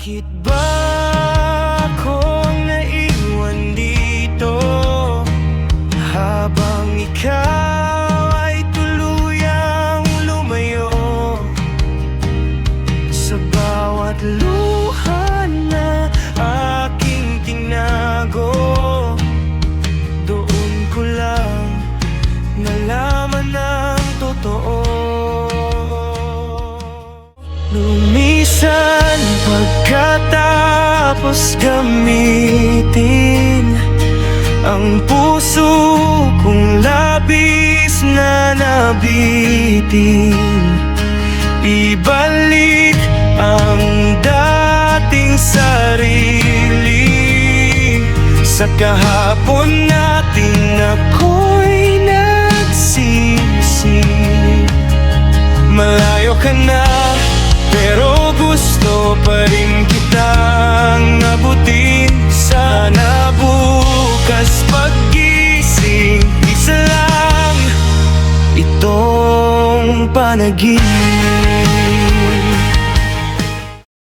Bakit ba akong naiwan dito habang ikaw ay tuluyang lumayo? Sa bawat luha na aking tinago, doon ko lang nalaman ang totoo. Lumisan pagkatapos gamitin ang puso kong labis na nabitin. Ibalik ang dating sarili sa kahapon natin ako'y nagsisi. Malayo ka na, pero gusto pa rin kitang abutin. Sana bukas paggising, isa lang itong panaginip.